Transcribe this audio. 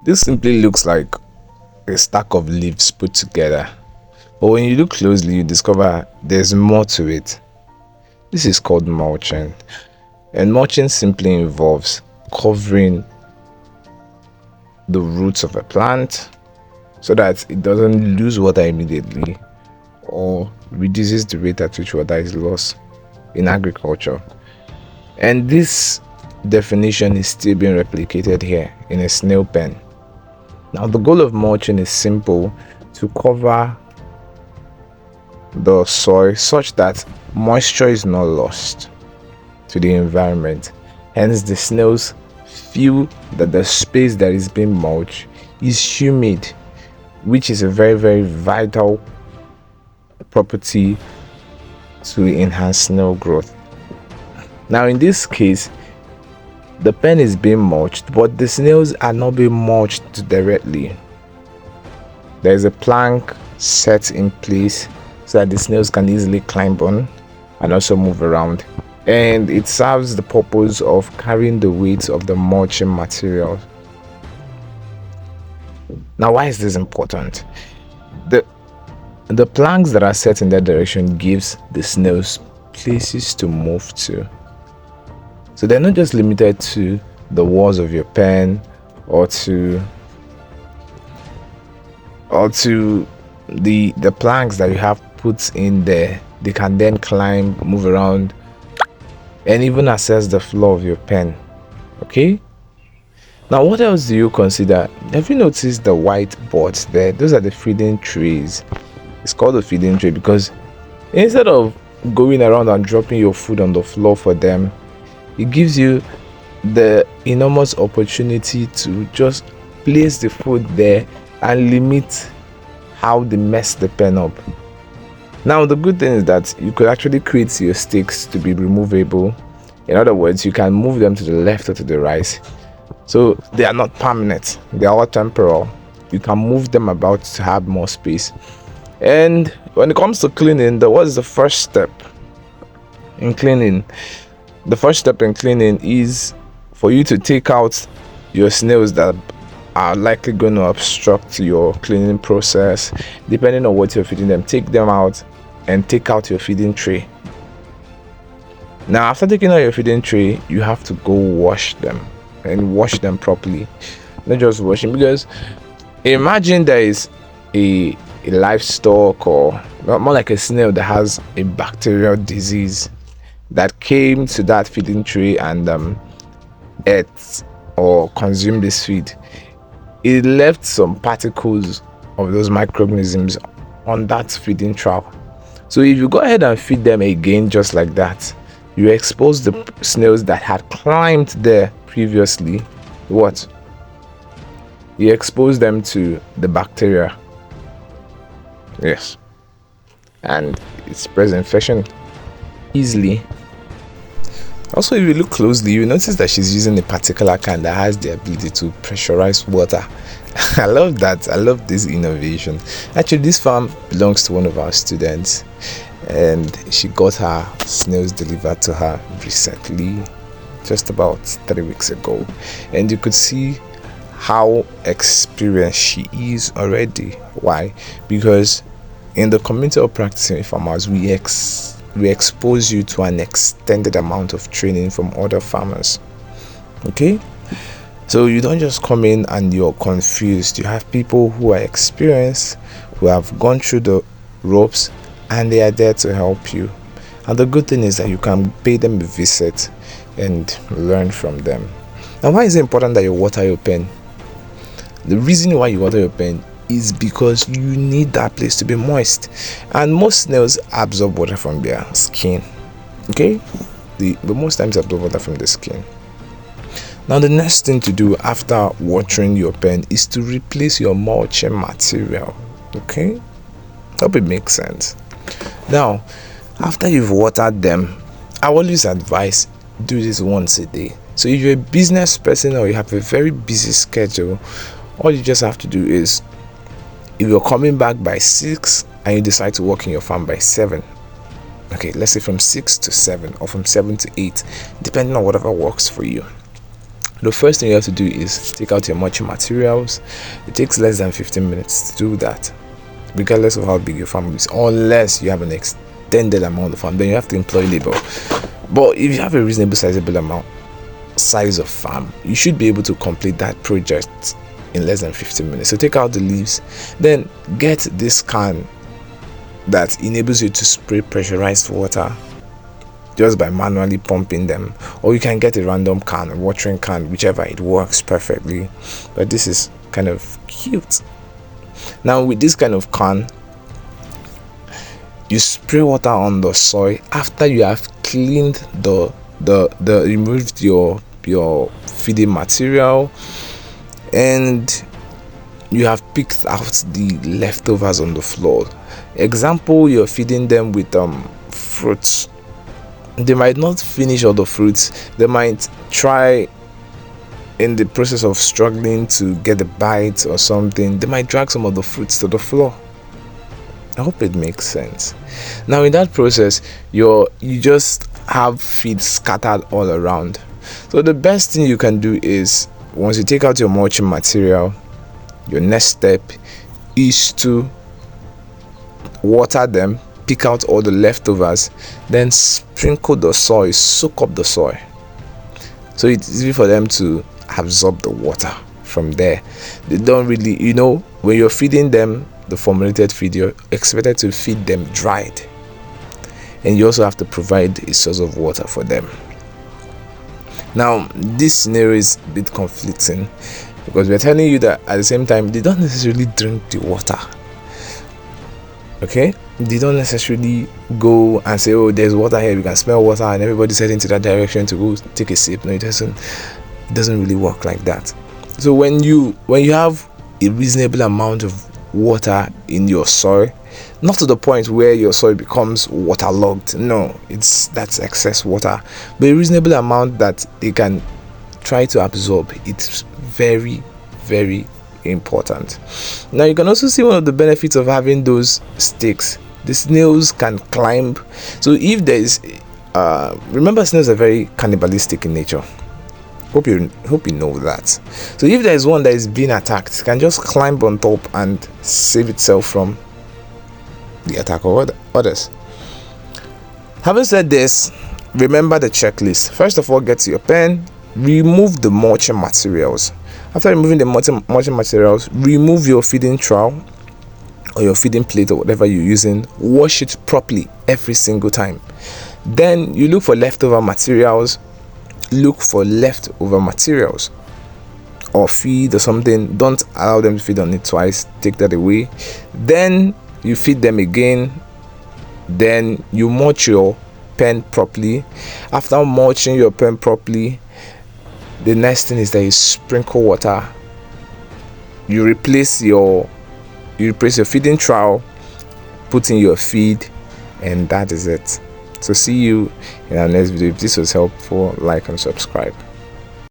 This simply looks like a stack of leaves put together, but when you look closely, you discover there's more to it. This is called mulching, and mulching simply involves covering the roots of a plant so that it doesn't lose water immediately or reduces the rate at which water is lost in agriculture. And this definition is still being replicated here in a snail pen. Now, the goal of mulching is simple: to cover the soil such that moisture is not lost to the environment. Hence, the snails feel that the space that is being mulched is humid, which is a very, very vital property to enhance snail growth. Now, in this case, the pen is being mulched, but the snails are not being mulched directly. There is a plank set in place so that the snails can easily climb on and also move around, and it serves the purpose of carrying the weight of the mulching material. Now, why is this important? The planks that are set in that direction gives the snails places to move to. So they're not just limited to the walls of your pen or to the planks that you have put in there. They can then climb, move around, and even access the floor of your pen. Okay? Now, what else do you consider? Have you noticed the white boards there? Those are the feeding trays. It's called a feeding tray because instead of going around and dropping your food on the floor for them, it gives you the enormous opportunity to just place the food there and limit how they mess the pen up. Now, the good thing is that you could actually create your sticks to be removable. In other words, you can move them to the left or to the right. So they are not permanent, they are all temporal. You can move them about to have more space. And when it comes to cleaning, what is the first step in cleaning? The first step in cleaning is for you to take out your snails that are likely going to obstruct your cleaning process. Depending on what you're feeding them, take them out and take out your feeding tray. Now, after taking out your feeding tray, you have to go wash them and wash them properly. Not just washing, because imagine there is a livestock or more like a snail that has a bacterial disease that came to that feeding tray and ate or consumed this feed. It left some particles of those microorganisms on that feeding trough. So if you go ahead and feed them again just like that, you expose the snails that had climbed there previously. What? You expose them to the bacteria. Yes. And it spreads infection easily. Also, if you look closely, you notice that she's using a particular can that has the ability to pressurize water. I love that. I love this innovation. Actually, this farm belongs to one of our students, and she got her snails delivered to her recently, just about 3 weeks ago. And you could see how experienced she is already. Why? Because in the community of practicing farmers, we expose you to an extended amount of training from other farmers. Okay, so you don't just come in and you're confused. You have people who are experienced, who have gone through the ropes, and they are there to help you. And the good thing is that you can pay them a visit and learn from them. Now, why is it important that you water your pen? The reason why you water your pen is because you need that place to be moist, and most snails absorb water from their skin. Okay, the most times absorb water from the skin. Now, the next thing to do after watering your pen is to replace your mulching material. Okay, hope it makes sense. Now, after you've watered them, I always advise do this once a day. So if you're a business person or you have a very busy schedule, all you just have to do is, if you're coming back by 6 and you decide to work in your farm by 7, okay, let's say from 6 to 7 or from 7 to 8, depending on whatever works for you. The first thing you have to do is take out your mulching materials. It takes less than 15 minutes to do that, regardless of how big your farm is, unless you have an extended amount of farm, then you have to employ labor. But if you have a reasonable sizable size of farm, you should be able to complete that project in less than 15 minutes. So take out the leaves, then get this can that enables you to spray pressurized water just by manually pumping them, or you can get a random can, a watering can, whichever, it works perfectly. But this is kind of cute. Now with this kind of can, you spray water on the soil after you have cleaned removed your feeding material, and you have picked out the leftovers on the floor. Example, you're feeding them with fruits. They might not finish all the fruits. They might try, in the process of struggling to get a bite or something, they might drag some of the fruits to the floor. I hope it makes sense. Now in that process, you just have feed scattered all around. So the best thing you can do is, once you take out your mulching material, your next step is to water them, pick out all the leftovers, then sprinkle the soil, soak up the soil, so it's easy for them to absorb the water from there. They don't really, when you're feeding them the formulated feed, you're expected to feed them dried, and you also have to provide a source of water for them. Now this scenario is a bit conflicting, because we're telling you that at the same time they don't necessarily drink the water. Okay, they don't necessarily go and say, oh, there's water here, we can smell water, and everybody's heading to that direction to go take a sip. No, it doesn't really work like that. So when you have a reasonable amount of water in your soil, not to the point where your soil becomes waterlogged, no, that's excess water, but a reasonable amount that they can try to absorb, it's very, very important. Now you can also see one of the benefits of having those sticks. The snails can climb. So if there is remember, snails are very cannibalistic in nature. Hope you know that. So if there is one that is being attacked, it can just climb on top and save itself from the attack of others. Having said this, remember the checklist. First of all, get to your pen, remove the mulching materials. After removing the mulching materials, remove your feeding trowel or your feeding plate or whatever you're using. Wash it properly every single time. Then you look for leftover materials. Or feed or something. Don't allow them to feed on it twice. Take that away. Then you feed them again. Then you mulch your pen properly. After mulching your pen properly, the next thing is that you sprinkle water. You replace your feeding trowel, put in your feed, and that is it. So see you in our next video. If this was helpful, like and subscribe.